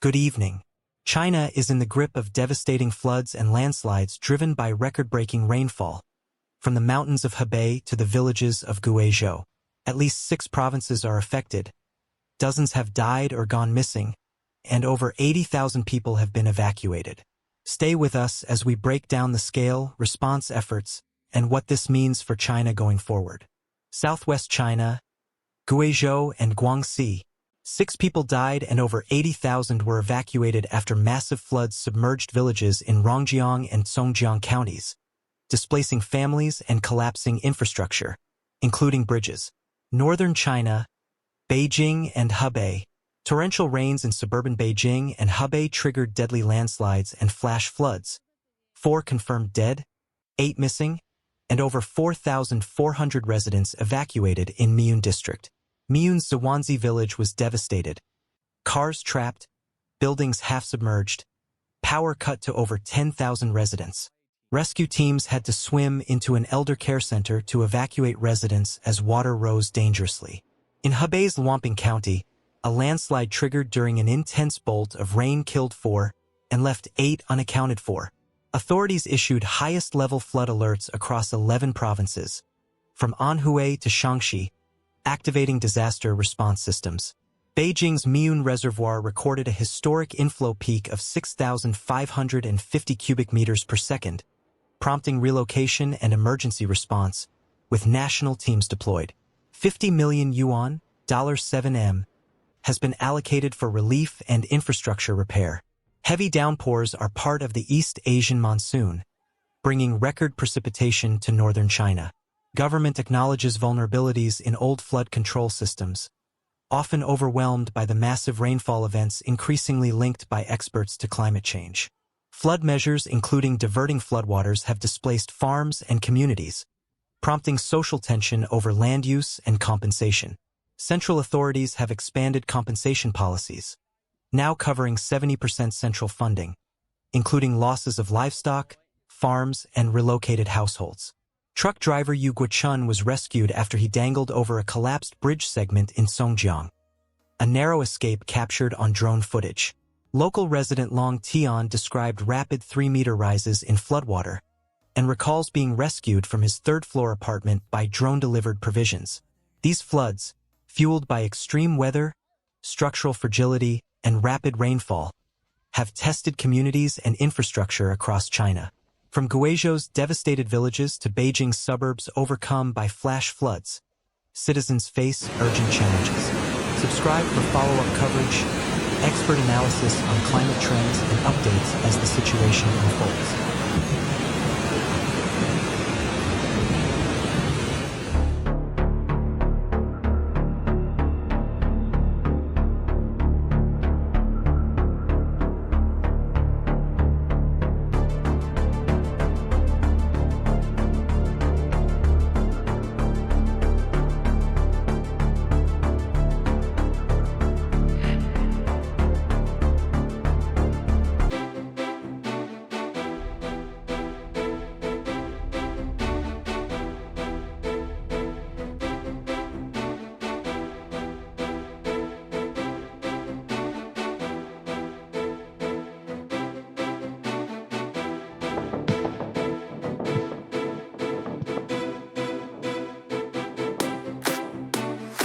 Good evening. China is in the grip of devastating floods and landslides driven by record-breaking rainfall. From the mountains of Hebei to the villages of Guizhou, at least 6 provinces are affected. Dozens have died or gone missing, and over 80,000 people have been evacuated. Stay with us as we break down the scale, response efforts, and what this means for China going forward. Southwest China, Guizhou and Guangxi. 6 people died and over 80,000 were evacuated after massive floods submerged villages in Rongjiang and Songjiang counties, displacing families and collapsing infrastructure, including bridges. Northern China, Beijing and Hebei. Torrential rains in suburban Beijing and Hebei triggered deadly landslides and flash floods. 4 confirmed dead, 8 missing, and over 4,400 residents evacuated in Miyun district. Miyun's Zhuangzi village was devastated. Cars trapped, buildings half-submerged, power cut to over 10,000 residents. Rescue teams had to swim into an elder care center to evacuate residents as water rose dangerously. In Hebei's Luanping County, a landslide triggered during an intense bolt of rain killed 4 and left 8 unaccounted for. Authorities issued highest-level flood alerts across 11 provinces, from Anhui to Shaanxi, activating disaster response systems. Beijing's Miyun Reservoir recorded a historic inflow peak of 6,550 cubic meters per second, prompting relocation and emergency response, with national teams deployed. 50 million yuan, $7M, has been allocated for relief and infrastructure repair. Heavy downpours are part of the East Asian monsoon, bringing record precipitation to northern China. Government acknowledges vulnerabilities in old flood control systems, often overwhelmed by the massive rainfall events increasingly linked by experts to climate change. Flood measures, including diverting floodwaters, have displaced farms and communities, prompting social tension over land use and compensation. Central authorities have expanded compensation policies, now covering 70% central funding, including losses of livestock, farms, and relocated households. Truck driver Yu Guochun was rescued after he dangled over a collapsed bridge segment in Songjiang. A narrow escape captured on drone footage. Local resident Long Tian described rapid 3-meter rises in floodwater and recalls being rescued from his 3rd-floor apartment by drone-delivered provisions. These floods, fueled by extreme weather, structural fragility, and rapid rainfall, have tested communities and infrastructure across China. From Guizhou's devastated villages to Beijing's suburbs overcome by flash floods, citizens face urgent challenges. Subscribe for follow-up coverage, expert analysis on climate trends, and updates as the situation unfolds.